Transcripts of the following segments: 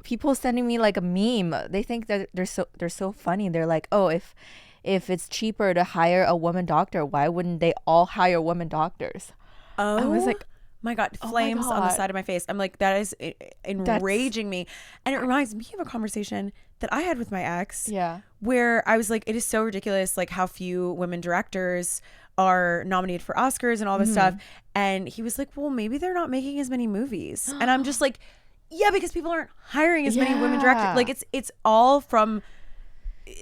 people sending me like a meme. They think that they're so funny. They're like, oh, if it's cheaper to hire a woman doctor, why wouldn't they all hire women doctors? Oh, I was like, my God, oh my flames on the God. side of my face. I'm like, that is enraging me. And it reminds me of a conversation that I had with my ex. Yeah. Where I was like, it is so ridiculous, like how few women directors are nominated for Oscars and all this stuff. And he was like, well, maybe they're not making as many movies. And I'm just like, yeah, because people aren't hiring as many women directors. Like it's all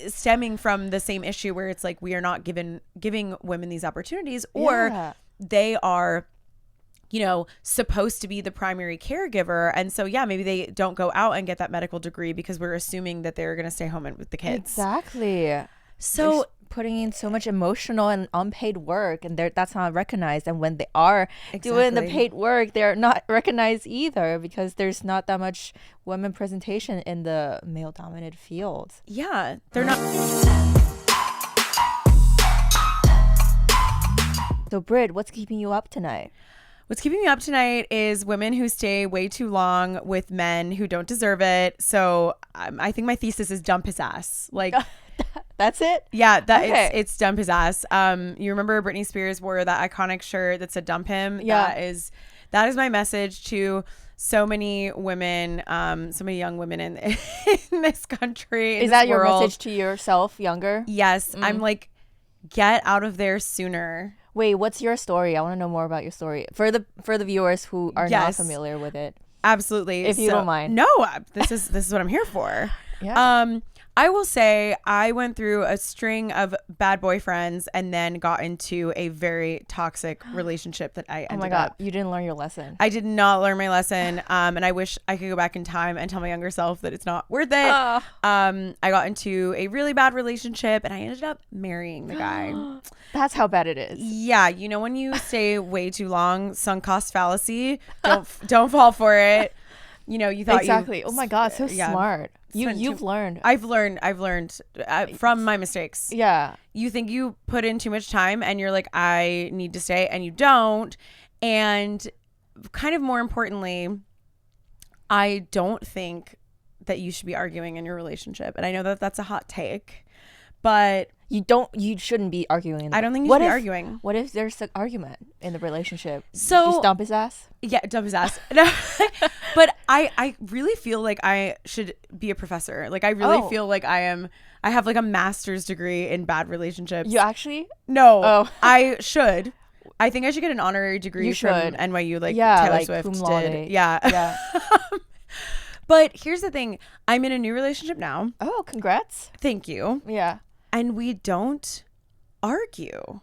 stemming from the same issue where it's like we are not giving women these opportunities, or they are, you know, supposed to be the primary caregiver. And so, yeah, maybe they don't go out and get that medical degree because we're assuming that they're going to stay home with the kids. Exactly. So they're putting in so much emotional and unpaid work, and that's not recognized. And when they are doing the paid work, they're not recognized either because there's not that much women presentation in the male-dominated fields. Yeah, they're not. So, Britt, what's keeping you up tonight? What's keeping me up tonight is women who stay way too long with men who don't deserve it. So I think my thesis is dump his ass. Like, that's it? Yeah, it's dump his ass. You remember Britney Spears wore that iconic shirt that said dump him? Yeah. That is my message to so many women, so many young women in this country. Is that your message to yourself, younger? Yes. I'm like, get out of there sooner. Wait, what's your story? I want to know more about your story for the viewers who are not familiar with it. Absolutely, if you don't mind. No, this is what I'm here for. Yeah. I will say I went through a string of bad boyfriends and then got into a very toxic relationship that I ended up. Oh my God, you didn't learn your lesson. I did not learn my lesson. And I wish I could go back in time and tell my younger self that it's not worth it. I got into a really bad relationship and I ended up marrying the guy. That's how bad it is. Yeah. You know, when you stay way too long, sunk cost fallacy, don't fall for it. You know, you thought exactly. Oh my God, so smart. You've learned. I've learned from my mistakes. Yeah. You think you put in too much time and you're like, I need to stay, and you don't. And kind of more importantly, I don't think that you should be arguing in your relationship. And I know that that's a hot take, but you shouldn't be arguing. I don't think you should be arguing. What if there's an argument in the relationship? So just dump his ass? Yeah, dump his ass. But I really feel like I should be a professor. Like I really feel like I have like a master's degree in bad relationships. You actually? No. Oh. I should. I think I should get an honorary degree from NYU, like Taylor Swift did. Yeah. But here's the thing. I'm in a new relationship now. Oh, congrats. Thank you. Yeah. And we don't argue.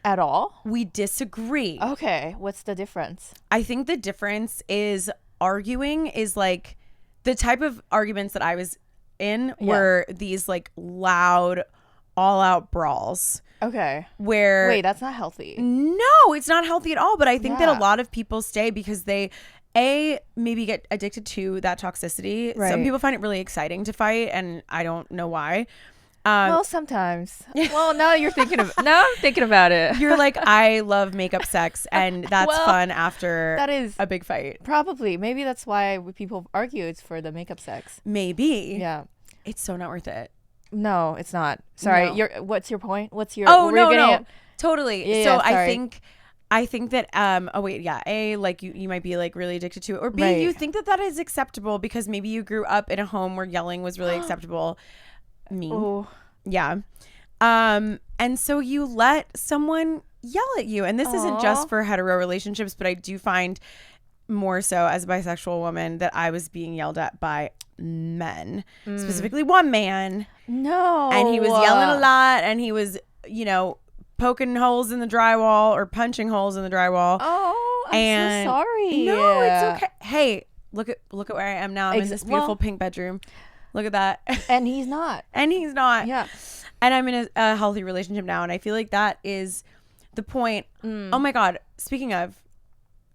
At all? We disagree. Okay. What's the difference? I think the difference is arguing is like the type of arguments that I was in were these like loud, all out brawls. Okay. Wait, that's not healthy. No, it's not healthy at all. But I think that a lot of people stay because they maybe get addicted to that toxicity. Right. Some people find it really exciting to fight, and I don't know why. Well, sometimes. Well, now I'm thinking about it. You're like, I love makeup sex, and that's fun after a big fight. Probably. Maybe that's why people argue. It's for the makeup sex. Maybe. Yeah. It's so not worth it. No, it's not. Sorry. No. What's your point? What's your? Oh no. Totally. Yeah, so I think that A, like you might be like really addicted to it, or B, you think that is acceptable because maybe you grew up in a home where yelling was really acceptable. Me. Oh. Yeah. And so you let someone yell at you, and this isn't just for hetero relationships, but I do find more so as a bisexual woman that I was being yelled at by men, specifically one man. No. And he was yelling a lot, and he was, poking holes in the drywall or punching holes in the drywall. Oh, I'm so sorry. No, it's okay. Hey, look at where I am now. I'm in this beautiful pink bedroom. Look at that. And he's not. Yeah. And I'm in a healthy relationship now, and I feel like that is the point. Oh my God. Speaking of,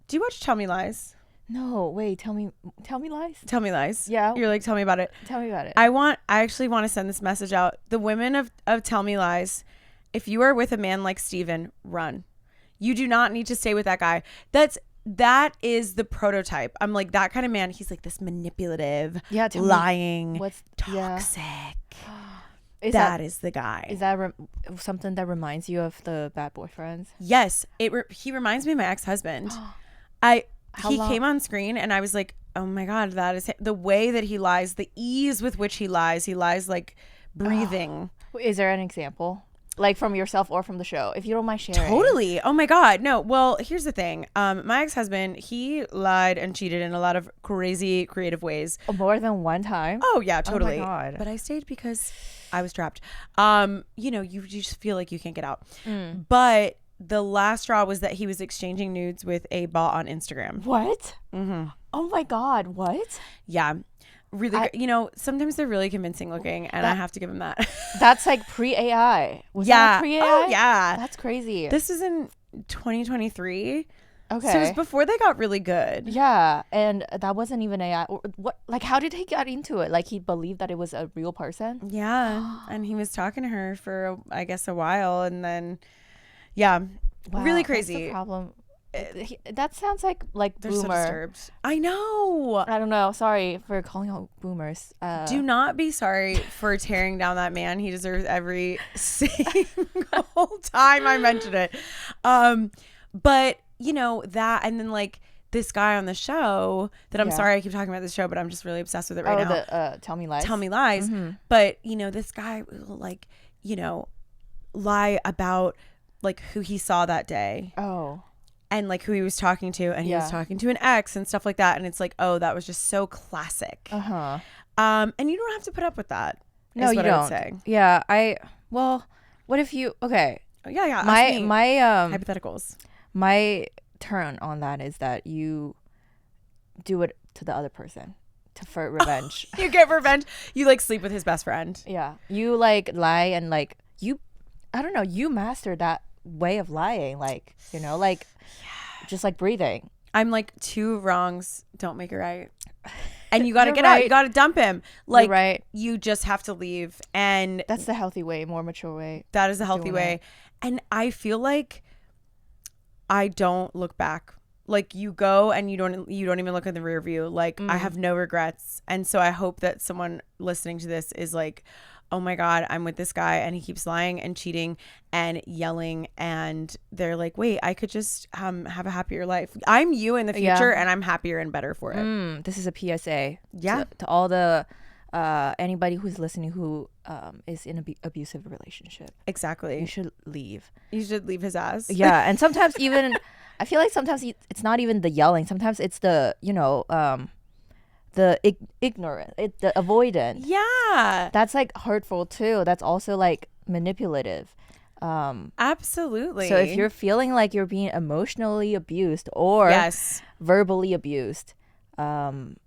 do you watch Tell Me Lies? No, wait, Tell Me Lies? Tell Me Lies. Yeah. You're like, tell me about it. Tell me about it. I actually want to send this message out. The women of Tell Me Lies, if you are with a man like Steven, run. You do not need to stay with that guy. that is the prototype. I'm like, that kind of man. He's like this manipulative, lying, toxic. That is the guy. Is that something that reminds you of the Bad Boyfriends? Yes, he reminds me of my ex-husband. He came on screen and I was like, oh my God, that is the way that he lies, the ease with which he lies like breathing. Is there an example? Like from yourself or from the show, if you don't mind sharing. Totally. Oh my God. No. Well, here's the thing. My ex-husband, he lied and cheated in a lot of crazy creative ways. More than one time? Oh yeah, totally. Oh my God. But I stayed because I was trapped. You just feel like you can't get out. But the last straw was that he was exchanging nudes with a bot on Instagram. What? Mm-hmm. Oh my God. What? Yeah. Really, sometimes they're really convincing looking, and I have to give him that. That's like pre-AI. Was that pre-AI? Oh, yeah. That's crazy. This is in 2023. Okay. So it was before they got really good. Yeah, and that wasn't even AI. What? Like, how did he get into it? Like, he believed that it was a real person? Yeah, and he was talking to her for, I guess, a while, and then, yeah, really crazy. That's the problem. That sounds like they're boomer. So disturbed. I know. I don't know. Sorry for calling out boomers. Do not be sorry for tearing down that man. He deserves every single time I mention it. But that, and then like this guy on the show that I'm sorry I keep talking about this show, but I'm just really obsessed with it right now. The Tell Me Lies. Tell Me Lies. Mm-hmm. But this guy will lie about like who he saw that day. Oh. And like who he was talking to, and he was talking to an ex and stuff like that. And it's like, oh, that was just so classic. Uh-huh. And you don't have to put up with that. No, you don't. I would say. Yeah. What if you, okay. Yeah. My hypotheticals. My turn on that is that you do it to the other person for revenge. You get revenge. You like sleep with his best friend. Yeah. You like lie and like I don't know, you master that way of lying, just like breathing. I'm like, 2 wrongs don't make it right, and you got to get out. You got to dump him. Like, right. You just have to leave, and that's the healthy way, more mature way. That is the healthy way. And I feel like I don't look back. Like, you go and you don't even look in the rear view. Like, I have no regrets, and so I hope that someone listening to this is like, oh my God, I'm with this guy and he keeps lying and cheating and yelling, and they're like, wait, I could just have a happier life. I'm you in the future, and I'm happier and better for it. This is a PSA. Yeah. To all the anybody who's listening who is in an abusive relationship. Exactly. You should leave. You should leave his ass. Yeah, and sometimes even I feel like sometimes it's not even the yelling. Sometimes it's the the ignorant, the avoidant. Yeah, that's like hurtful too. That's also like manipulative. Absolutely. So if you're feeling like you're being emotionally abused or verbally abused, dump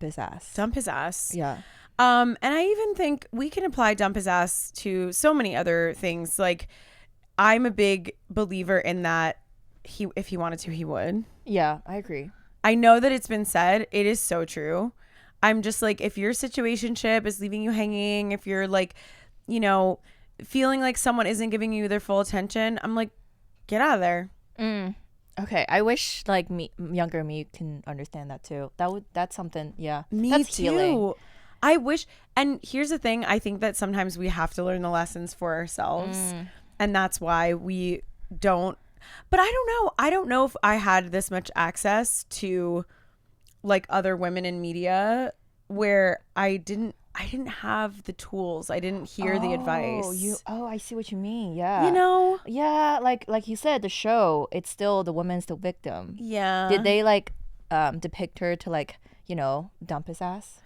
his ass. Dump his ass. Yeah. And I even think we can apply dump his ass to so many other things. Like, I'm a big believer in that if he wanted to, he would. Yeah, I agree. I know that it's been said. It is so true. I'm just like, if your situationship is leaving you hanging, if you're like, feeling like someone isn't giving you their full attention, I'm like, get out of there. Okay. I wish like younger me can understand that too. That's something. Yeah. Me that's too. Healing. I wish. And here's the thing. I think that sometimes we have to learn the lessons for ourselves. And that's why we don't. But I don't know. I don't know if I had this much access to like other women in media where I didn't have the tools. I didn't hear the advice. I see what you mean. Yeah. Yeah, like you said, the show, it's still the woman's the victim. Yeah. Did they like depict her to like, dump his ass?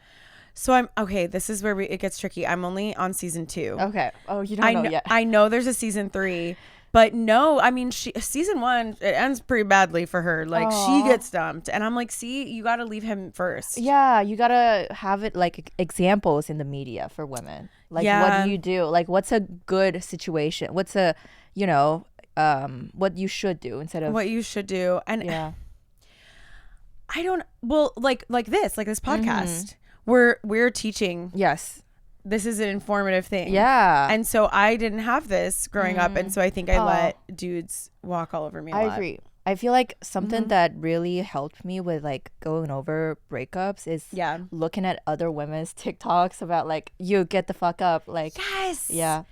So I'm okay. This is where it gets tricky. I'm only on season 2. Okay. Oh, you don't know yet. I know there's a season 3. But no, I mean, season 1, it ends pretty badly for her. Like, she gets dumped. And I'm like, see, you got to leave him first. Yeah, you got to have it like examples in the media for women. Like, what do you do? Like, what's a good situation? What's a, what you should do instead of. What you should do. And yeah. I don't, well, like this podcast, we're teaching. Yes. This is an informative thing. Yeah. And so I didn't have this growing up. And so I think I let dudes walk all over me a lot. I agree. I feel like something that really helped me with like going over breakups is looking at other women's TikToks about like, you get the fuck up. Like, yes. Yeah.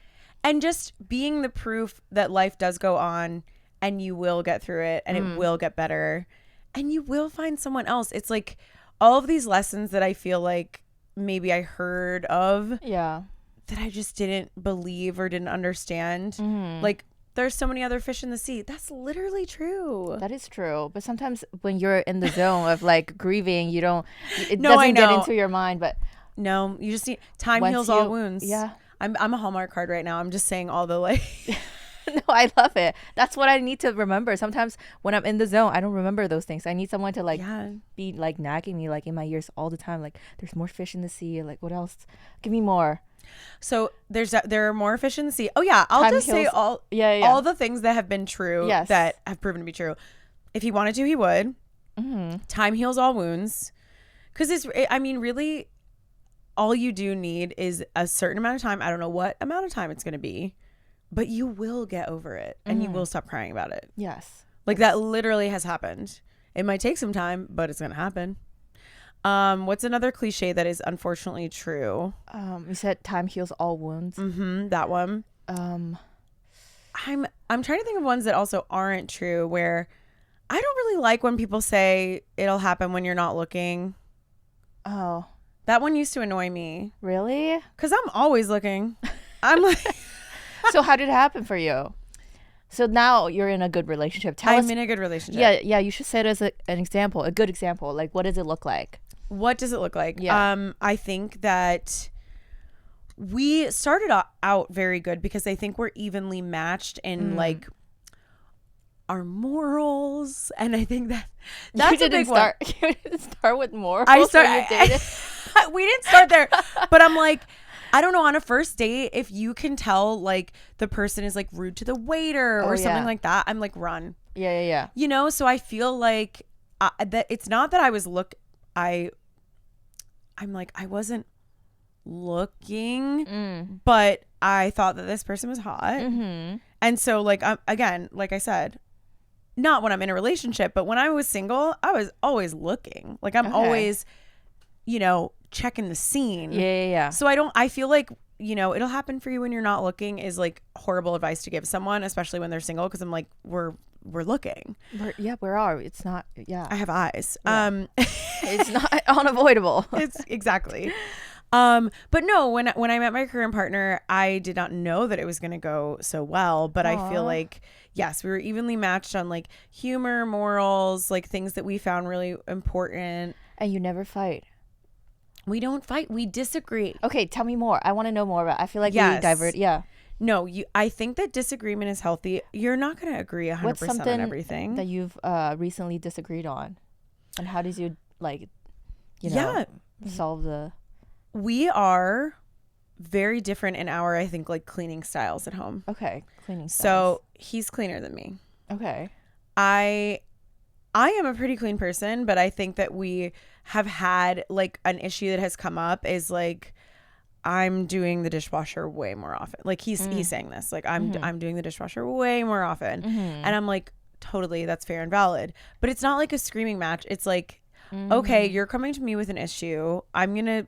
And just being the proof that life does go on and you will get through it and it will get better and you will find someone else. It's like all of these lessons that I feel like maybe I heard of that I just didn't believe or didn't understand. Like, there's so many other fish in the sea. That's literally true. That is true. But sometimes when you're in the zone of like grieving, it doesn't get into your mind. But no, you just need time heals all wounds. Yeah. I'm a Hallmark card right now. I'm just saying all the like. No, I love it. That's what I need to remember. Sometimes when I'm in the zone, I don't remember those things. I need someone to like be like nagging me like in my ears all the time. Like, there's more fish in the sea. Like, what else? Give me more. So there are more fish in the sea. Oh yeah, I'll just say all the things that have been true that have proven to be true. If he wanted to, he would. Time heals all wounds. Because really, all you do need is a certain amount of time. I don't know what amount of time it's going to be, but you will get over it and you will stop crying about it. Yes. Like that literally has happened. It might take some time, but it's going to happen. What's another cliche that is unfortunately true? You said time heals all wounds. That one. I'm trying to think of ones that also aren't true, where I don't really like when people say it'll happen when you're not looking. Oh, that one used to annoy me. Really? Because I'm always looking. I'm like. So how did it happen for you? So now you're in a good relationship. I'm in a good relationship. Yeah. You should set it as an example, a good example. Like, what does it look like? What does it look like? Yeah. I think that we started out very good because I think we're evenly matched in like our morals, and I think that's a big one. You didn't start with morals. We didn't start there, but I'm like, I don't know, on a first date, if you can tell like the person is like rude to the waiter or something like that, I'm like, run. Yeah. You know, so I feel like that it's not that I was I'm like, I wasn't looking, but I thought that this person was hot. And so like, again, like I said, not when I'm in a relationship, but when I was single, I was always looking. Like I'm always, checking the scene. Yeah. So I feel like, it'll happen for you when you're not looking is like horrible advice to give someone, especially when they're single. Cause I'm like, we're looking. Where are we? It's not. Yeah. I have eyes. Yeah. It's not unavoidable. It's exactly. But no, when I met my current partner, I did not know that it was going to go so well, but I feel like, yes, we were evenly matched on like humor, morals, like things that we found really important. And you never fight. We don't fight. We disagree. Okay. Tell me more. I want to know more about, I feel like we divert. Yeah. No, I think that disagreement is healthy. You're not going to agree 100% What's something on everything that you've recently disagreed on, and how did you solve the? We are very different in our, I think, like cleaning styles at home. Okay, cleaning styles. So he's cleaner than me. Okay. I am a pretty clean person, but I think that we have had like an issue that has come up is like, I'm doing the dishwasher way more often. Like he's saying this, like I'm doing the dishwasher way more often. And I'm like, totally, that's fair and valid. But it's not like a screaming match. It's like, okay, you're coming to me with an issue. I'm going to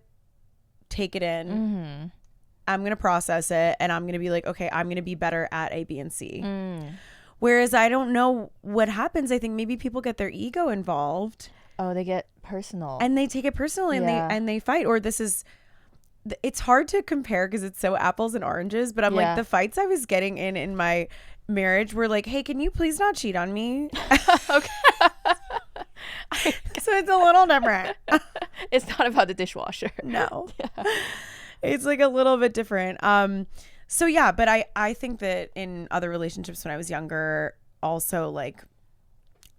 take it in. I'm going to process it. And I'm going to be like, okay, I'm going to be better at A, B, and C. Whereas I don't know what happens. I think maybe people get their ego involved. Oh, they get personal. And they take it personally and they fight. Or it's hard to compare because it's so apples and oranges, but I'm like, the fights I was getting in my marriage were like, hey, can you please not cheat on me? Okay. So it's a little different. It's not about the dishwasher. No. Yeah. It's like a little bit different. So yeah, but I think that in other relationships when I was younger, also like,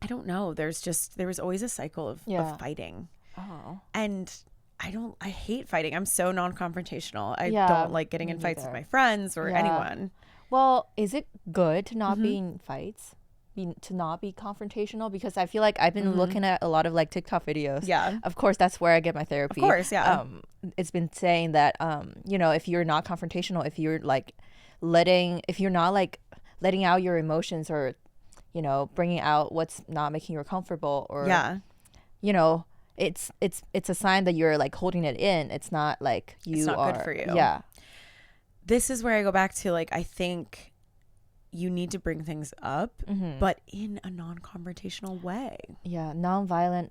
I don't know, there was always a cycle of fighting. Oh. And I hate fighting. I'm so non-confrontational. I don't like getting in fights with my friends or anyone. Well, is it good to not be in fights? To not be confrontational? Because I feel like I've been looking at a lot of like TikTok videos. Yeah. Of course, that's where I get my therapy. Of course, yeah. It's been saying that, if you're not confrontational, if you're not like letting out your emotions or, bringing out what's not making you comfortable, or Yeah. it's a sign that you're like holding it in. It's not like It's not good for you. Yeah. This is where I go back to, like, I think you need to bring things up, but in a non-confrontational way. Yeah. Nonviolent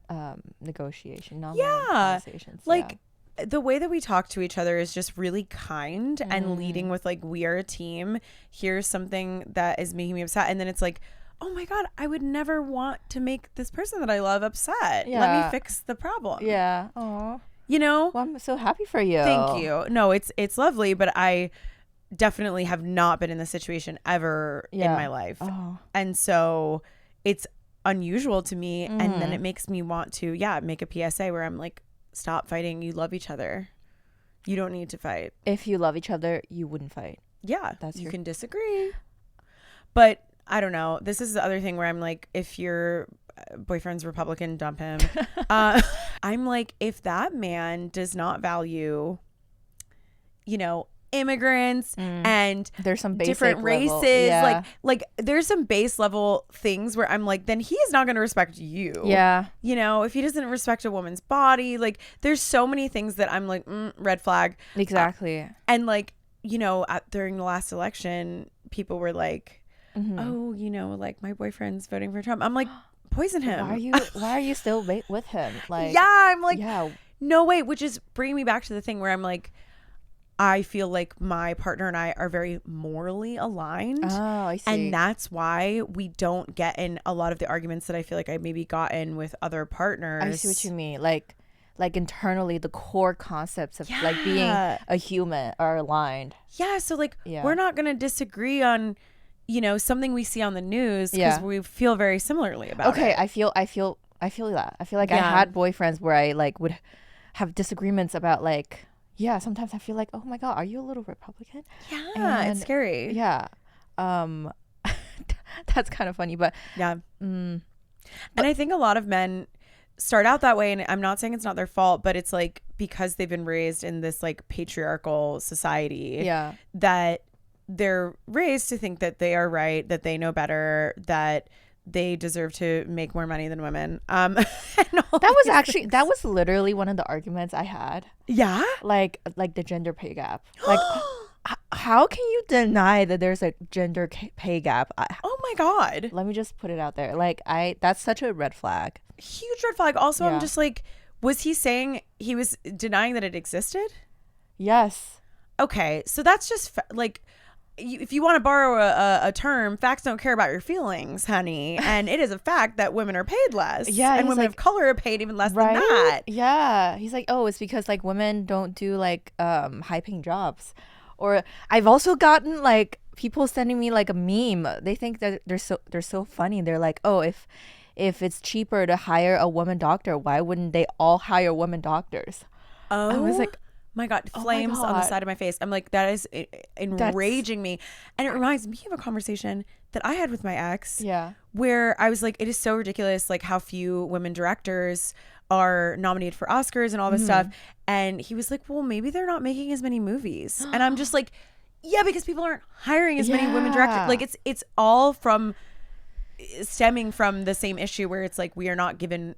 negotiation. Nonviolent conversations. Like, the way that we talk to each other is just really kind and leading with, like, we are a team. Here's something that is making me upset. And then it's like, oh my God, I would never want to make this person that I love upset. Yeah. Let me fix the problem. Yeah. Aw. Well, I'm so happy for you. Thank you. No, it's lovely, but I definitely have not been in this situation ever in my life. Oh. And so it's unusual to me. And then it makes me want to, make a PSA where I'm like, stop fighting. You love each other. You don't need to fight. If you love each other, you wouldn't fight. Yeah. You can disagree. But I don't know. This is the other thing where I'm like, if your boyfriend's Republican, dump him. I'm like, if that man does not value, immigrants and there's some basic different races, like there's some base level things where I'm like, then he is not going to respect you. Yeah. If he doesn't respect a woman's body, like there's so many things that I'm like, red flag. Exactly. And like, during the last election, people were like, oh, like my boyfriend's voting for Trump. I'm like, poison him. Why are you still with him? Like, I'm like, no way. Which is bringing me back to the thing where I'm like, I feel like my partner and I are very morally aligned. Oh, I see. And that's why we don't get in a lot of the arguments that I feel like I maybe got in with other partners. I see what you mean. Like internally, the core concepts of like being a human are aligned. Yeah. So like, we're not going to disagree on, something we see on the news because we feel very similarly about it. Okay. I feel that. I feel like I had boyfriends where I like would have disagreements about like, sometimes I feel like, oh my God, are you a little Republican? Yeah, it's scary. Yeah. That's kind of funny, but yeah. And I think a lot of men start out that way, and I'm not saying it's not their fault, but it's like because they've been raised in this like patriarchal society that they're raised to think that they are right, that they know better, that they deserve to make more money than women. That was literally one of the arguments I had. Yeah. Like the gender pay gap. Like, how can you deny that there's a gender pay gap? Oh my God. Let me just put it out there. Like, that's such a red flag. Huge red flag. Also, I'm just like, was he saying he was denying that it existed? Yes. Okay. So that's just like, if you want to borrow a term, facts don't care about your feelings, honey. And it is a fact that women are paid less. Yeah. And women of color are paid even less than that. Yeah. He's like, oh, it's because like women don't do like high paying jobs. Or I've also gotten like people sending me like a meme. They think that they're so funny. They're like, oh, if it's cheaper to hire a woman doctor, why wouldn't they all hire women doctors? Oh. I was like, my God, flames on the side of my face. I'm like, that is enraging me. And it reminds me of a conversation that I had with my ex. Yeah. Where I was like, it is so ridiculous, like how few women directors are nominated for Oscars and all this stuff. And he was like, well, maybe they're not making as many movies. And I'm just like, yeah, because people aren't hiring as many women directors. Like it's all stemming from the same issue where it's like we are not giving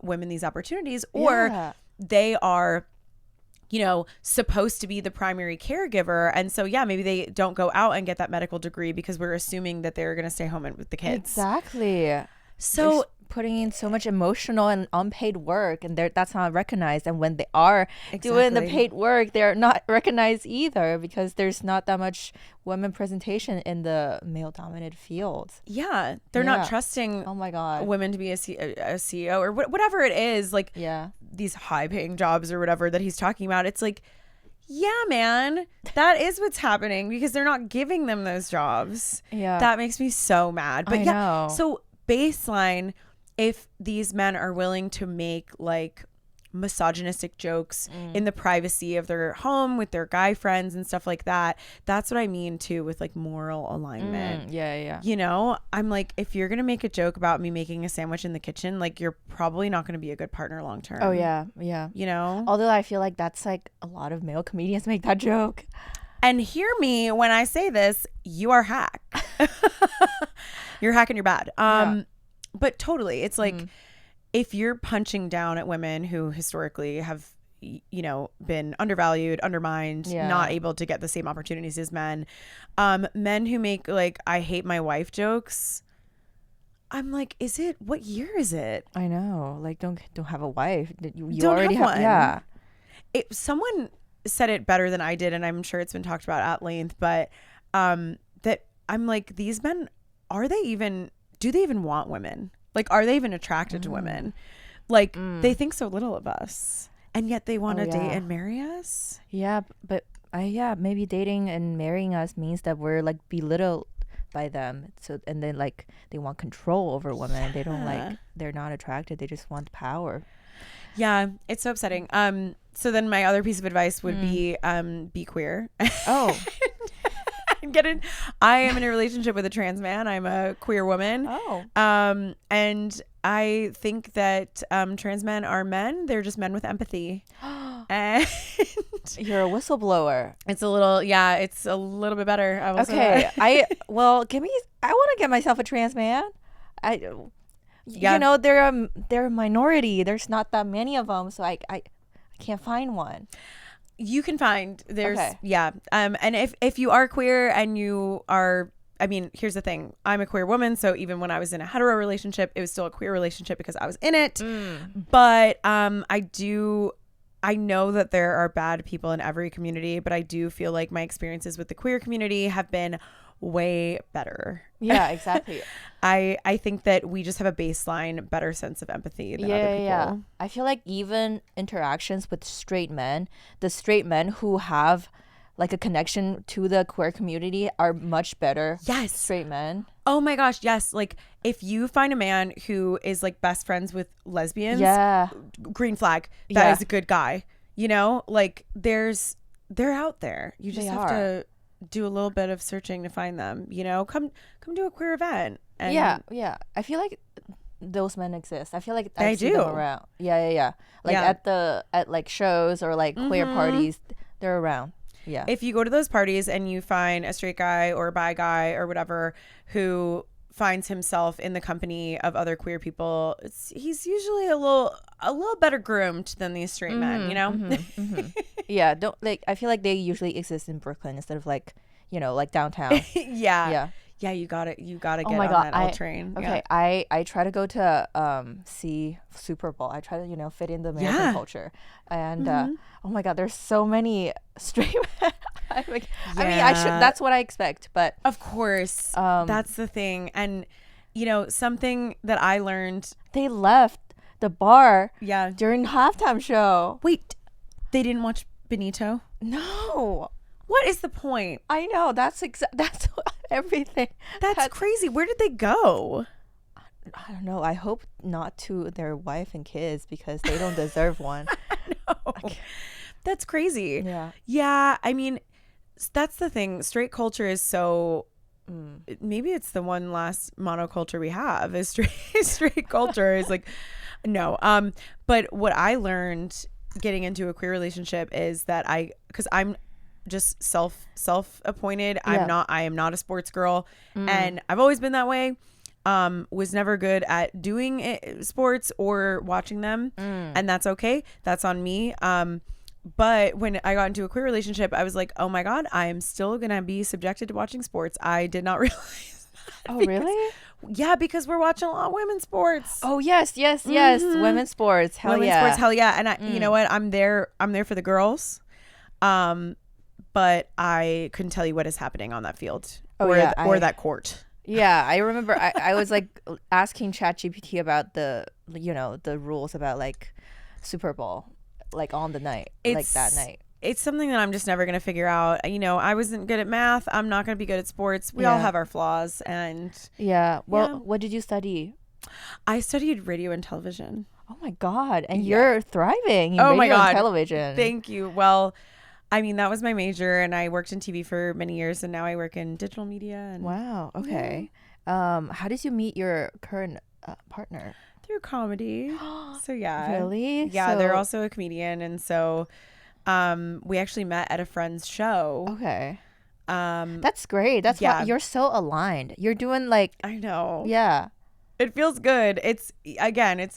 women these opportunities, or they are supposed to be the primary caregiver. And so, maybe they don't go out and get that medical degree because we're assuming that they're going to stay home with the kids. Exactly. So there's putting in so much emotional and unpaid work, and that's not recognized. And when they are doing the paid work, they're not recognized either because there's not that much women presentation in the male-dominated fields. Yeah. They're not trusting oh my God. women to be a CEO or whatever it is. Like these high-paying jobs or whatever that he's talking about. It's like, yeah, man, that is what's happening because they're not giving them those jobs. Yeah. That makes me so mad. But I know. So baseline, if these men are willing to make like misogynistic jokes in the privacy of their home with their guy friends and stuff like that, that's what I mean too with like moral alignment. I'm like, if you're gonna make a joke about me making a sandwich in the kitchen, like you're probably not gonna be a good partner long term. Oh yeah. Although I feel like that's like a lot of male comedians make that joke. And hear me when I say this, you are hack. You're hacking your bad. Yeah. But totally, it's like if you're punching down at women who historically have, you know, been undervalued, undermined, not able to get the same opportunities as men, men who make like "I hate my wife" jokes. I'm like, what year is it? I know. Like, don't have a wife. You Don't already have have one. Yeah. Someone said it better than I did, and I'm sure it's been talked about at length, but that I'm like, these men, do they even want women? Like, are they even attracted to women? Like, they think so little of us, and yet they want to date and marry us. Yeah, but maybe dating and marrying us means that we're like belittled by them. So, and then like they want control over women. They don't like, they're not attracted. They just want power. Yeah, it's so upsetting. So then my other piece of advice would be queer. Oh. I am in a relationship with a trans man. I'm a queer woman. Oh. And I think that trans men are men. They're just men with empathy. And you're a whistleblower. It's a little bit better. I will say that. I want to get myself a trans man. You know, they're a minority. There's not that many of them, so I can't find one. You can find and if you are queer and you are, I mean, here's the thing, I'm a queer woman, so even when I was in a hetero relationship, it was still a queer relationship because I was in it. But I know that there are bad people in every community, but I do feel like my experiences with the queer community have been way better. Yeah, exactly. I think that we just have a baseline better sense of empathy than other people. Yeah. I feel like even interactions with straight men, the straight men who have like a connection to the queer community are much better. Yes. Straight men. Oh my gosh, yes. Like if you find a man who is like best friends with lesbians, green flag, that is a good guy. You know, like they're out there. You just have to do a little bit of searching to find them, you know. Come to a queer event. And I feel like those men exist. I feel like I see them around. Like at like shows or like queer parties, they're around. Yeah. If you go to those parties and you find a straight guy or a bi guy or whatever who finds himself in the company of other queer people, he's usually a little better groomed than these straight men, you know? Yeah, I feel like they usually exist in Brooklyn instead of like, you know, like downtown. Yeah, you got it. You got to get on that L train. Okay, yeah. I try to go to see Super Bowl. I try to, you know, fit in the American culture. And oh my God, there's so many straight men. I mean, that's what I expect, but of course, that's the thing. And you know, something that I learned, they left the bar during the halftime show. Wait, they didn't watch Benito? No. What is the point? I know, that's everything. That's crazy. Where did they go? I don't know. I hope not to their wife and kids because they don't deserve one. No. That's crazy. Yeah. I mean, that's the thing. Straight culture is so. Maybe it's the one last monoculture we have. Is straight culture is like, no. But what I learned getting into a queer relationship is that because I'm just self-appointed. I am not a sports girl, and I've always been that way. Was never good at doing sports or watching them, and that's okay. That's on me. But when I got into a queer relationship, I was like, oh my God, I am still gonna be subjected to watching sports. I did not realize that. Oh, really? Yeah, because we're watching a lot of women's sports. Oh yes. Women's sports. Hell yeah. And I, you know what? I'm there for the girls. But I couldn't tell you what is happening on that field or that court. Yeah, I remember I was like asking ChatGPT about the rules about like Super Bowl, like on the night, like that night. It's something that I'm just never going to figure out. You know, I wasn't good at math. I'm not going to be good at sports. We all have our flaws. And what did you study? I studied radio and television. Oh my God. And you're thriving in radio and television. Thank you. Well, I mean, that was my major, and I worked in TV for many years, and now I work in digital media. And wow. Okay. How did you meet your current partner? Through comedy. So yeah. Really? Yeah, they're also a comedian, and so we actually met at a friend's show. Okay. That's great. That's why you're so aligned. You're doing like, I know. Yeah. It feels good. It's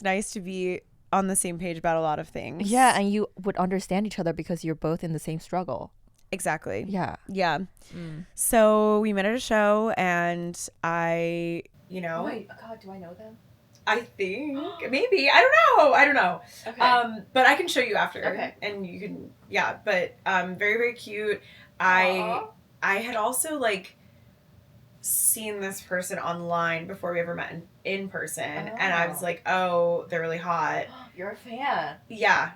nice to be on the same page about a lot of things. Yeah, and you would understand each other because you're both in the same struggle. Exactly. Yeah. Yeah. So we met at a show, and I, Oh my God, do I know them? I think maybe. I don't know. Okay. But I can show you after. Okay. And you can, yeah. But very, very cute. Aww. I had also like seen this person online before we ever met in person, and I was like, oh, they're really hot. You're a fan. Yeah,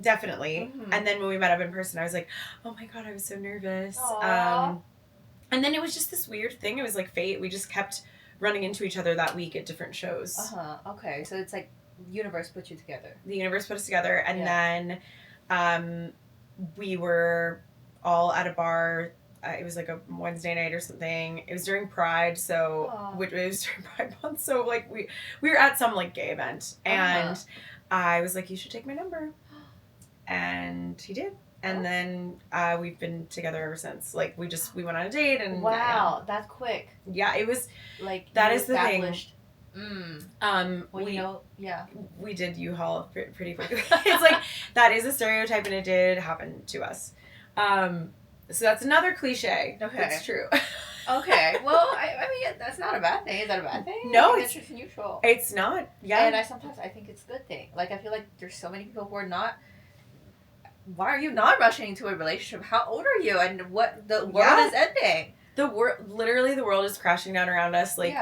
definitely. And then when we met up in person, I was like, oh my God, I was so nervous. And then it was just this weird thing. It was like fate. We just kept running into each other that week at different shows. Okay, so it's like universe put you together. The universe put us together, and then we were all at a bar. It was like a Wednesday night or something. It was during Pride, it was during Pride month. So like we were at some like gay event, and I was like, you should take my number, and he did. And then we've been together ever since. Like we went on a date, and wow, that's quick. Yeah, it was like that is the thing. We did U-Haul pretty quickly. It's like that is a stereotype, and it did happen to us. So that's another cliche. Okay. That's true. Okay. Well, I mean, that's not a bad thing. Is that a bad thing? No, it's just neutral. It's not. Yeah. And sometimes I think it's a good thing. Like, I feel like there's so many people who are not. Why are you not rushing into a relationship? How old are you? And what the world is ending. Literally, the world is crashing down around us. Like,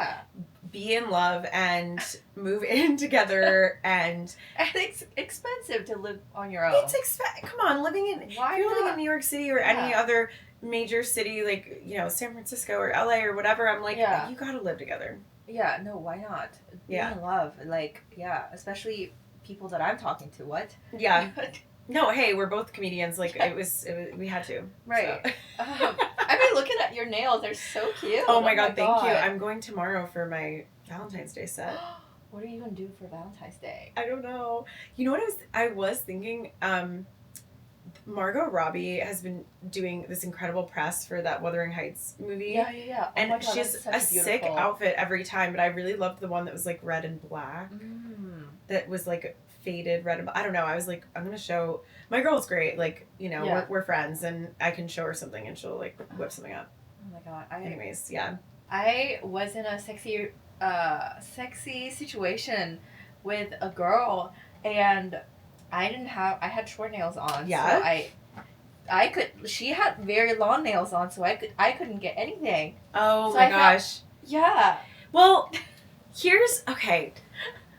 be in love and move in together, and it's expensive to live on your own. Come on, living in New York City or any other major city, like, you know, San Francisco or LA or whatever, I'm like, you gotta live together. Yeah, no, why not? Be in love, like, especially people that I'm talking to. What? Yeah. No, hey, we're both comedians. Like, it was we had to. Right. So. I've been looking at your nails. They're so cute. Oh my God, thank you. I'm going tomorrow for my Valentine's Day set. What are you going to do for Valentine's Day? I don't know. You know what I was thinking? Margot Robbie has been doing this incredible press for that Wuthering Heights movie. Yeah. Oh and my God, she has a sick outfit every time, but I really loved the one that was like red and black. That was like faded red and black. I don't know. I was like, I'm going to show... My girl's great. Like, you know, we're friends, and I can show her something and she'll like whip something up. Oh my God. Anyways, yeah. I was in a sexy situation with a girl, and I had short nails on. Yeah. So she had very long nails on, so I couldn't get anything. Oh my gosh. Yeah. Well, okay.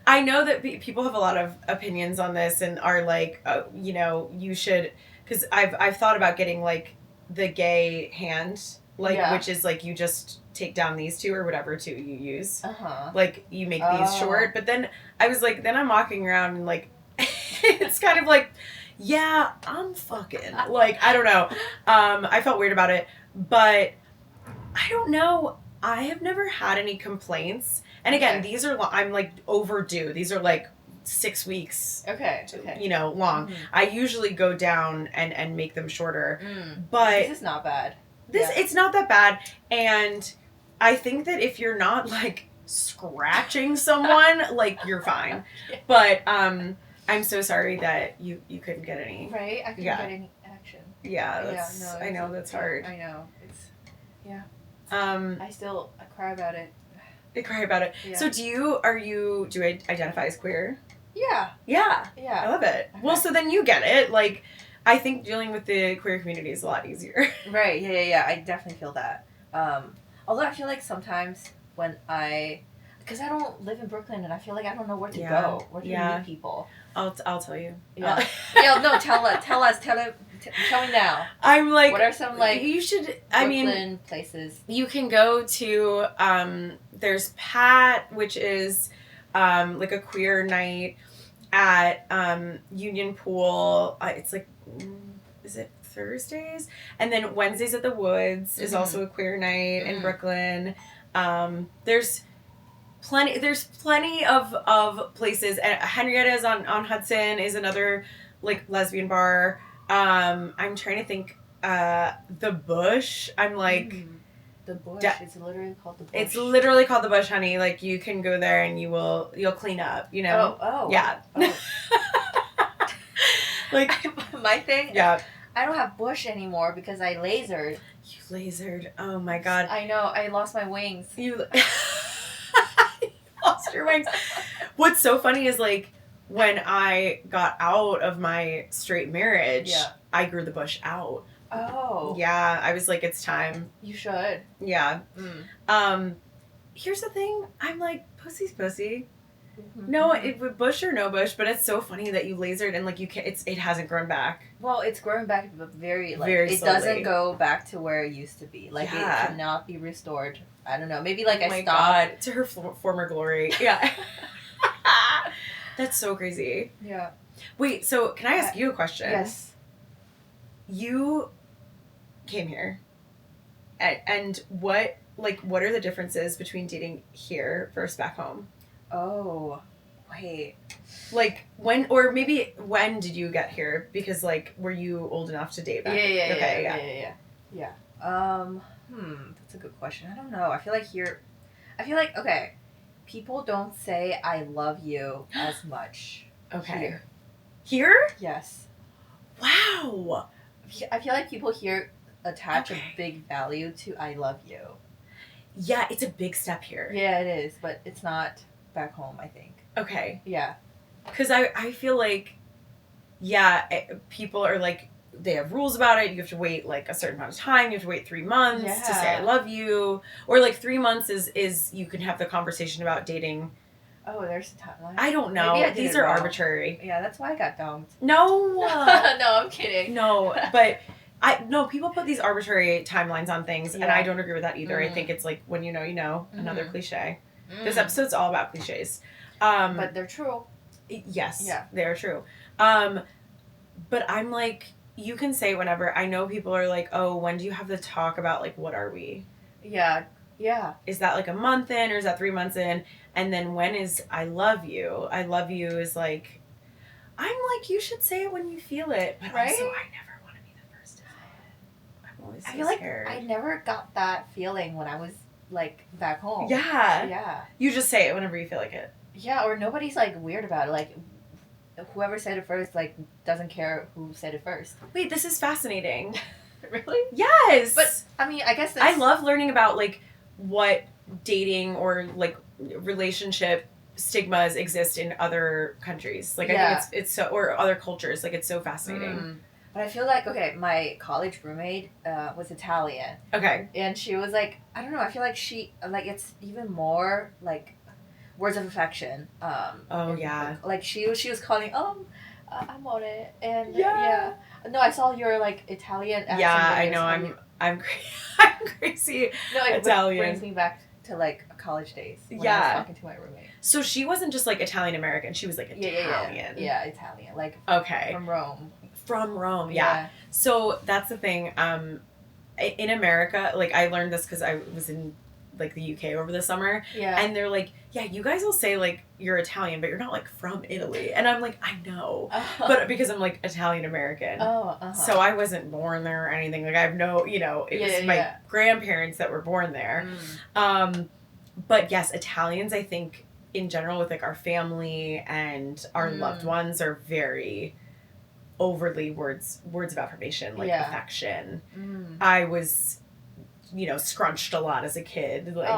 I know that people have a lot of opinions on this and are like, you know, you should, because I've thought about getting like the gay hand, like, which is like you just take down these two or whatever two you use. Like you make these short, but then I was like, then I'm walking around and like, it's kind of like, yeah, I'm fucking, like, I don't know. I felt weird about it, but I don't know. I have never had any complaints. And again, these are, I'm like overdue. These are like 6 weeks, you know, long. I usually go down and make them shorter. But this is not bad. It's not that bad. And I think that if you're not like scratching someone, like you're fine. But I'm so sorry that you couldn't get any. Right? I couldn't get any action. Yeah, I know that's hard. I know. I cry about it. I cry about it. Yeah. So do you identify as queer? Yeah. Yeah. I love it. Okay. Well, so then you get it. Like, I think dealing with the queer community is a lot easier. Right. Yeah. I definitely feel that. Although I feel like sometimes when because I don't live in Brooklyn, and I feel like I don't know where to go, where to meet people. I'll tell you. Yeah. No, tell me now. I'm like, what are some like you should? Brooklyn places? You can go to there's Pat, which is like a queer night at Union Pool. It's like, is it Thursdays? And then Wednesdays at the Woods is also a queer night in Brooklyn. There's plenty of places. And Henrietta's on Hudson is another like lesbian bar. I'm trying to think The bush. I'm like, the bush. It's literally called the bush. It's literally called the bush, honey. Like, you can go there and you'll clean up, you know? Oh. Yeah. Oh. Like, my thing. Yeah. I don't have bush anymore because I lasered. You lasered. Oh my God. I know. I lost my wings. You lost your wings. What's so funny is, like, when I got out of my straight marriage, I grew the bush out. Oh. Yeah. I was like, it's time. You should. Yeah. Here's the thing. I'm like, pussy's pussy. Mm-hmm. No, bush or no bush, but it's so funny that you lasered and like you can't. It hasn't grown back. Well, it's growing back, but very slowly. It doesn't go back to where it used to be. Like it cannot be restored. I don't know. Maybe like I stopped. God, to her former glory. Yeah. That's so crazy. Yeah. Wait. So can I ask you a question? Yes. You came here, and what are the differences between dating here versus back home? Oh, wait. Like, when did you get here? Because, like, were you old enough to date back? Yeah. That's a good question. I don't know. I feel like, okay, people don't say I love you as much. Okay. Here? Yes. Wow. I feel like people here attach a big value to I love you. Yeah, it's a big step here. Yeah, it is, but it's not back home, I think. Okay. Yeah. Because I feel like, people are like, they have rules about it. You have to wait like a certain amount of time. You have to wait 3 months to say I love you. Or like 3 months is you can have the conversation about dating. Oh, there's a timeline. I don't know. These are arbitrary. Yeah, that's why I got dumped. No. No, I'm kidding. No, but people put these arbitrary timelines on things, and I don't agree with that either. I think it's like, when you know, another cliche. This episode's all about cliches. But they're true. Yes. Yeah. They're true. But I'm like, you can say whenever. I know people are like, oh, when do you have the talk about, like, what are we? Yeah. Yeah. Is that like a month in, or is that 3 months in? And then when is I love you? I love you is like, I'm like, you should say it when you feel it. But also, I never want to be the first to say it. I'm always so scared. Like I never got that feeling when I was, like, back home. Yeah. Yeah. You just say it whenever you feel like it. Yeah, or nobody's, like, weird about it. Like, whoever said it first, like, doesn't care who said it first. Wait, this is fascinating. Really? Yes. But, I mean, I guess I love learning about, like, what dating or, like, relationship stigmas exist in other countries. Like, I think it's so, or other cultures. Like, it's so fascinating. But I feel like, okay, my college roommate was Italian. Okay. And she was like, I don't know, I feel like it's even more, like, words of affection. Like, she was calling, amore. And, No, I saw your, like, Italian accent. Yeah, I know, I'm crazy No, it Italian. brings me back to, like, college days when I was talking to my roommate. So she wasn't just, like, Italian-American, she was, like, Italian. Yeah, Italian. Like, from Rome. From Rome, yeah. So that's the thing. In America, like, I learned this because I was in, like, the UK over the summer. Yeah. And they're like, yeah, you guys will say, like, you're Italian, but you're not, like, from Italy. And I'm like, I know. But because I'm, like, Italian-American. So I wasn't born there or anything. Like, I have no, it was my grandparents that were born there. But yes, Italians, I think, in general, with, like, our family and our loved ones are very overly words of affirmation, like affection. I was, scrunched a lot as a kid. Like,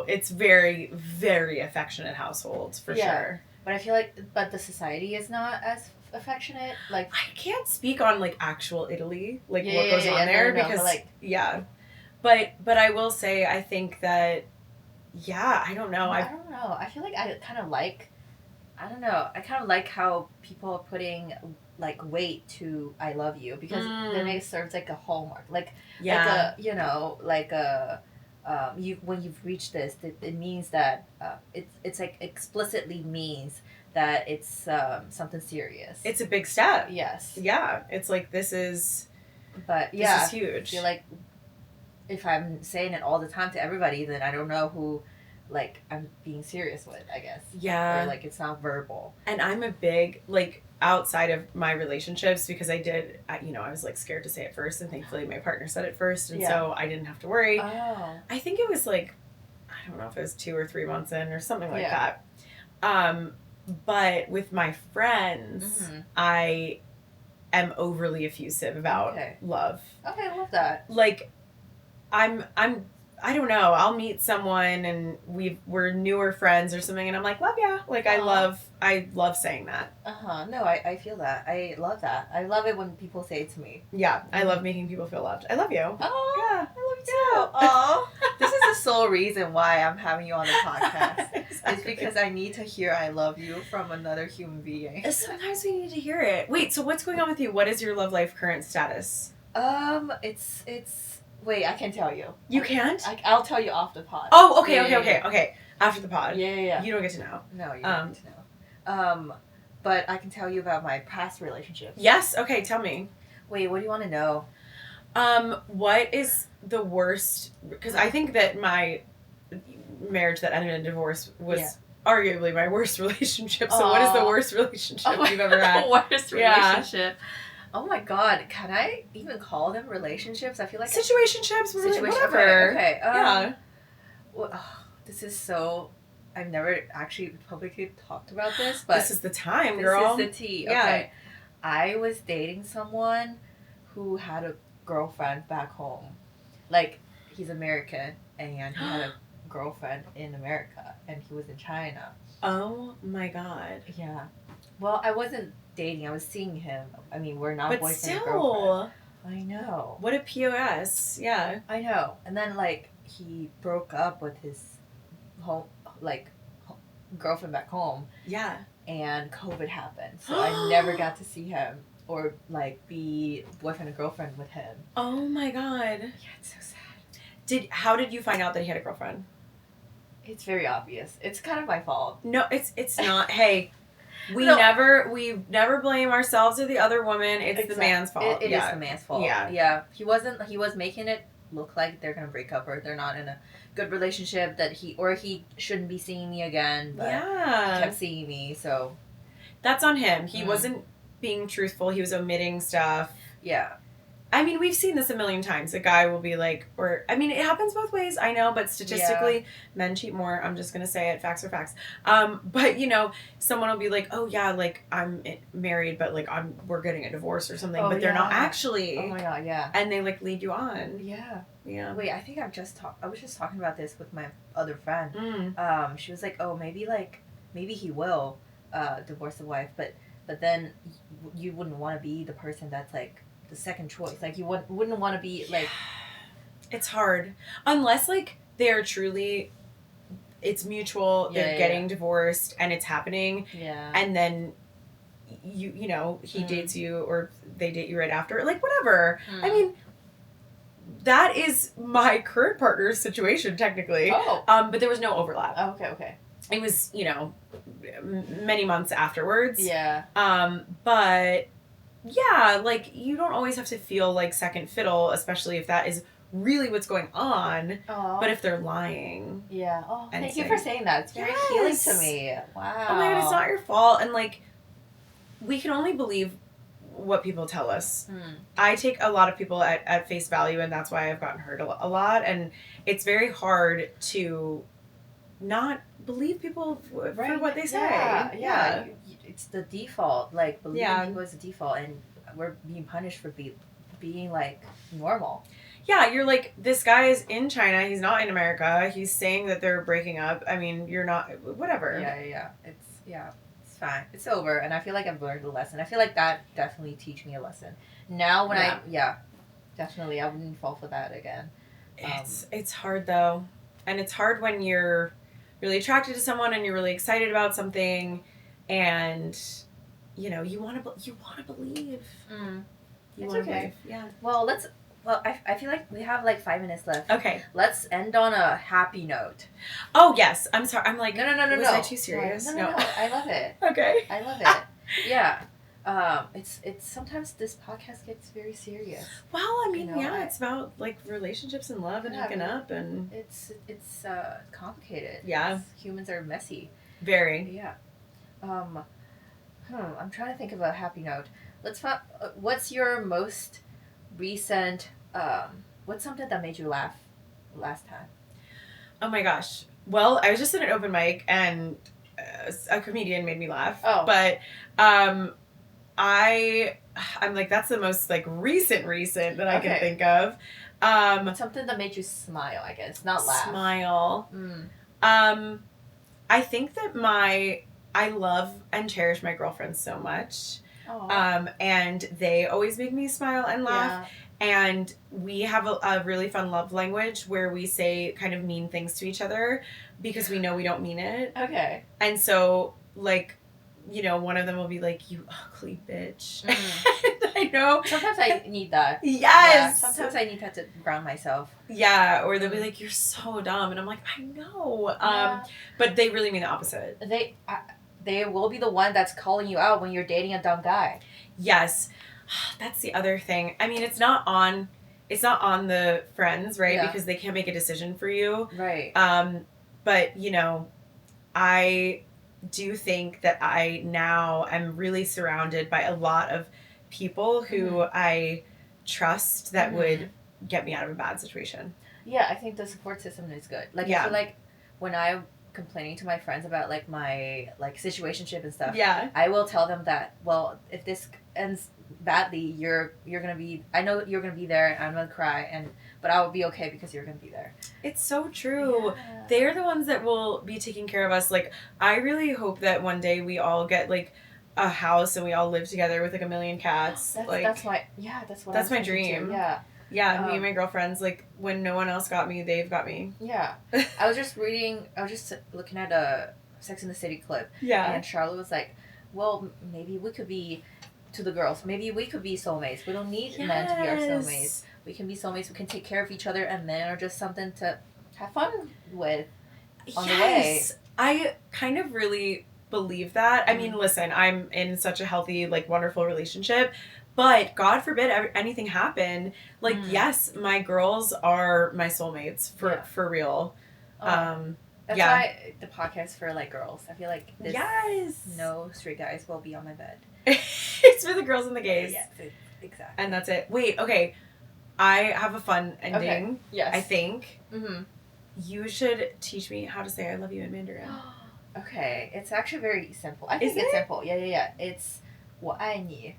it's very, very affectionate households for sure. But I feel like, the society is not as affectionate. Like, I can't speak on, like, actual Italy, like, what goes on there, because, but I will say, I think that, I don't know. I don't know. I feel like I kind of like, I don't know. I kind of like how people are putting, like, weight to I love you, because then it serves like a hallmark. Like, when you've reached this, it means that it's like explicitly means that it's something serious. It's a big step. Yes. Yeah. It's like, this is huge. I feel like if I'm saying it all the time to everybody, then I don't know who, like, I'm being serious with, I guess. Yeah. Or, like, it's not verbal. And I'm a big, like, outside of my relationships, because I did, I was like scared to say it first, and thankfully my partner said it first, and so I didn't have to worry. Oh. I think it was like, I don't know if it was 2 or 3 months in or something like that. But with my friends, I am overly effusive about love. Okay, I love that. Like, I don't know. I'll meet someone and we're newer friends or something, and I'm like, love ya. Like, I love saying that. No, I feel that. I love that. I love it when people say it to me. Yeah, I love making people feel loved. I love you. Oh, yeah, I love you too. Oh, this is the sole reason why I'm having you on the podcast. Exactly. It's because I need to hear I love you from another human being. Sometimes we need to hear it. Wait, so what's going on with you? What is your love life current status? It's wait, I can tell you. You can't? I'll tell you off the pod. Oh, okay, okay. After the pod. Yeah. You don't get to know. No, you don't get to know. But I can tell you about my past relationships. Yes, okay, tell me. Wait, what do you want to know? What is the worst? Because I think that my marriage that ended in divorce was arguably my worst relationship. So what is the worst relationship you've ever had? Worst relationship. Oh my god, can I even call them relationships? I feel like situationships, whatever. Okay. This is so. I've never actually publicly talked about this, but this is the time, girl. This is the tea. Okay. I was dating someone who had a girlfriend back home. Like, he's American, and he had a girlfriend in America, and he was in China. Oh my god. Yeah. Well, I wasn't dating. I was seeing him. I mean, we're not boyfriend and girlfriend. But still. I know. What a POS. Yeah. I know. And then, like, he broke up with his girlfriend back home. Yeah. And COVID happened. So I never got to see him or, like, be boyfriend and girlfriend with him. Oh my god. Yeah, it's so sad. How did you find out that he had a girlfriend? It's very obvious. It's kind of my fault. No, it's not. Hey, we never blame ourselves or the other woman. It's the man's fault. It is the man's fault. Yeah. Yeah. He was making it look like they're gonna break up or they're not in a good relationship, that he shouldn't be seeing me again, but he kept seeing me, so that's on him. He wasn't being truthful. He was omitting stuff. Yeah. I mean, we've seen this a million times. A guy will be like, it happens both ways, I know, but statistically, men cheat more. I'm just going to say it. Facts are facts. But, someone will be like, oh, yeah, like, I'm married, but, like, we're getting a divorce or something, but they're not actually. Oh, my God, yeah. And they, like, lead you on. Yeah. Yeah. Wait, I think I was just talking about this with my other friend. She was like, oh, maybe he will divorce the wife, but then you wouldn't want to be the person that's, like, the second choice. Like, you wouldn't want to be like. It's hard unless, like, they're truly, it's mutual. They're getting divorced and it's happening. Yeah. And then he dates you or they date you right after. Like, whatever. I mean, that is my current partner's situation technically. Oh. But there was no overlap. Oh, okay. It was many months afterwards. Yeah. But. Yeah, like, you don't always have to feel like second fiddle, especially if that is really what's going on. Aww. But if they're lying. Yeah. Oh, thank you for saying that. It's very healing to me. Wow. Oh my god, it's not your fault. And, like, we can only believe what people tell us. I take a lot of people at face value, and that's why I've gotten hurt a lot. And it's very hard to not believe people for what they say. Yeah. It's the default. Like, believing people is the default, and we're being punished for being like normal. Yeah, you're like, this guy is in China. He's not in America. He's saying that they're breaking up. I mean, you're not. Whatever. Yeah. It's fine. It's over, and I feel like I've learned a lesson. I feel like that definitely teach me a lesson. Now, when definitely, I wouldn't fall for that again. It's hard though, and it's hard when you're really attracted to someone and you're really excited about something, and you want to believe. It's okay. Yeah. Well, I feel like we have like 5 minutes left. Okay. Let's end on a happy note. Oh yes. I'm sorry. I'm like, no. Was I too serious? No. I love it. Okay. I love it. Yeah. It's sometimes this podcast gets very serious. Well, I mean, it's about like relationships and love and hooking up, and it's complicated. Yeah. Humans are messy. Very. Yeah. I'm trying to think of a happy note. Let's find. What's your most recent? What's something that made you laugh last time? Oh my gosh. Well, I was just at an open mic and a comedian made me laugh. Oh. But I'm like, that's the most like recent that I can think of. Something that made you smile, I guess, not laugh. Smile. I think that I love and cherish my girlfriends so much. And they always make me smile and laugh. Yeah. And we have a really fun love language where we say kind of mean things to each other because we know we don't mean it. Okay. And so, like, you know, one of them will be like, "You ugly bitch." I know. Sometimes I need that. Yes. Yeah, sometimes I need that to ground myself. Yeah. Or they'll be like, "You're so dumb," and I'm like, "I know." Yeah. But they really mean the opposite. They will be the one that's calling you out when you're dating a dumb guy. Yes. That's the other thing. I mean, it's not on the friends, right? Yeah. Because they can't make a decision for you. Right. But, you know, I do think that I now am really surrounded by a lot of people who I trust that would get me out of a bad situation. Yeah, I think the support system is good. Like, I feel like when I'm complaining to my friends about like my like situationship and stuff, I will tell them that, well, if this ends badly, you're gonna be, I know you're gonna be there and I'm gonna cry, but I will be okay because you're gonna be there. It's so true. Yeah. They're the ones that will be taking care of us. Like, I really hope that one day we all get like a house and we all live together with like 1 million cats. That's my dream. Too. Yeah. Yeah, me and my girlfriends, like, when no one else got me, they've got me. Yeah. I was just looking at a Sex and the City clip. Yeah. And Charlotte was like, well, maybe we could be, to the girls, maybe we could be soulmates. We don't need men to be our soulmates. We can be soulmates. We can take care of each other, and men are just something to have fun with on the way. I kind of really believe that. I mean, listen, I'm in such a healthy, like, wonderful relationship. But God forbid anything happen. Like, yes, my girls are my soulmates for real. That's why the podcast for like girls. I feel like no straight guys will be on my bed. It's for the girls and the gays. Yes, exactly. And that's it. Wait, okay. I have a fun ending. Okay. Yes. I think. You should teach me how to say I love you in Mandarin. Okay. It's actually very simple. I think it's simple. Yeah. It's 我爱你.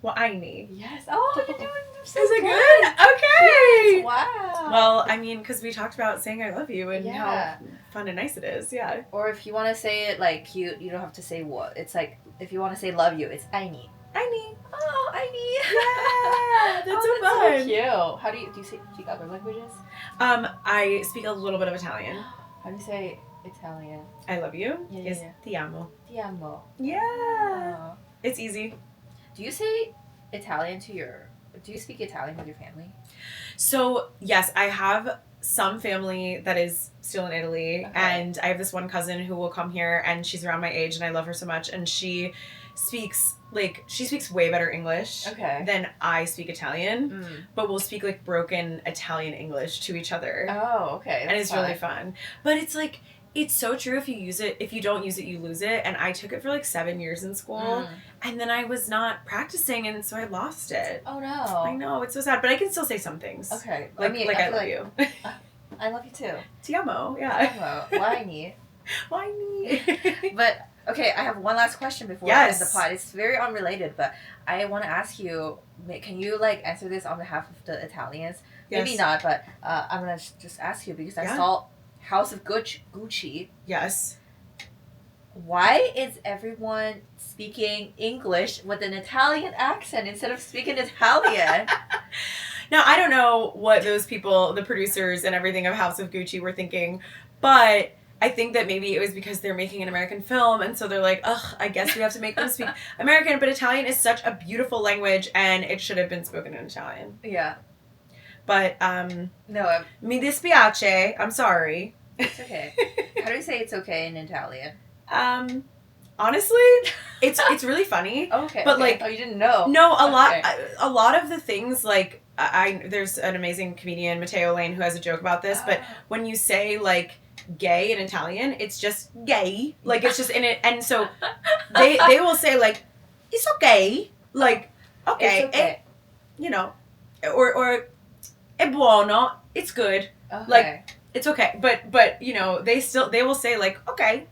我爱你. Yes. Oh, you're doing so Is it good? Okay. Yes, wow. Well, I mean, because we talked about saying I love you and how fun and nice it is. Yeah. Or if you want to say it like cute, you don't have to say what. It's like, if you want to say love you, it's 爱你. 爱你. Oh, 爱你. Yeah. That's so fun. So cute. How do you speak other languages? I speak a little bit of Italian. How do you say Italian? I love you. Yeah. Ti amo. Ti amo. Yeah. Oh. It's easy. Do you say Italian do you speak Italian with your family? So, yes, I have some family that is still in Italy, and I have this one cousin who will come here, and she's around my age, and I love her so much, and she speaks way better English than I speak Italian, but we'll speak like broken Italian English to each other. Oh, okay. And it's really fun. But it's like, it's so true. If you don't use it, you lose it. And I took it for like 7 years in school, and then I was not practicing, and so I lost it. Oh no! I know, it's so sad, but I can still say some things. Okay, I love you. I love you too. Ti amo, yeah. Ti amo. Why me? Why me? But okay, I have one last question before we end the pod. It's very unrelated, but I want to ask you: can you like answer this on behalf of the Italians? Yes. Maybe not, but I'm gonna just ask you because I saw House of Gucci. Yes. Why is everyone speaking English with an Italian accent instead of speaking Italian? Now, I don't know what those people, the producers and everything of House of Gucci were thinking, but I think that maybe it was because they're making an American film, and so they're like, ugh, I guess we have to make them speak American, but Italian is such a beautiful language, and it should have been spoken in Italian. Yeah. But, no, mi dispiace. I'm sorry. It's okay. How do you say it's okay in Italian? Honestly, it's really funny. Okay. But like, oh, you didn't know? No, a lot of the things like there's an amazing comedian, Matteo Lane, who has a joke about this. But when you say like gay in Italian, it's just gay. Like it's just in it, and so they will say like it's okay. Like, okay, It's okay. you know, or è buono, it's good. Okay. Like, it's okay. But you know, they will say like, okay.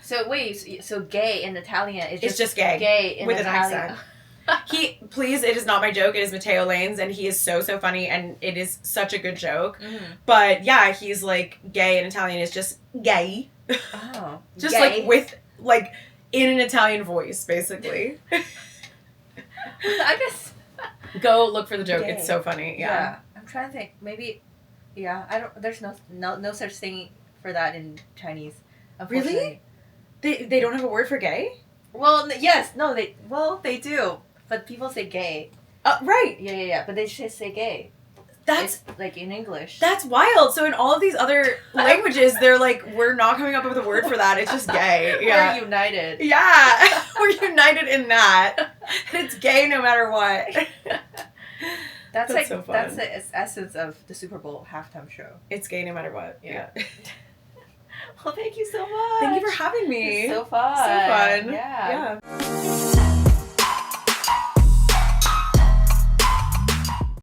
So wait, so gay in Italian is Just gay. Gay in with Italian. an accent. Please, it is not my joke. It is Matteo Lane's, and he is so funny, and it is such a good joke. But yeah, he's like gay in Italian is just gay. Oh, just gay. like with like in an Italian voice, basically. I guess. Go look for the joke. Gay. It's so funny. Yeah. I'm trying to think. Maybe. Yeah, I don't. There's no such thing for that in Chinese. Really? They don't have a word for gay? Well, yes, no, they do, but people say gay. Right. Yeah, but they just say gay. That's it's like in English. That's wild. So in all of these other languages, they're like, we're not coming up with a word for that. It's just gay. Yeah. We're united. Yeah, we're united in that. It's gay no matter what. That's like so fun. That's the essence of the Super Bowl halftime show. It's gay no matter what. Yeah. Well, thank you so much. Thank you for having me. It's so fun. So fun. Yeah. Yeah.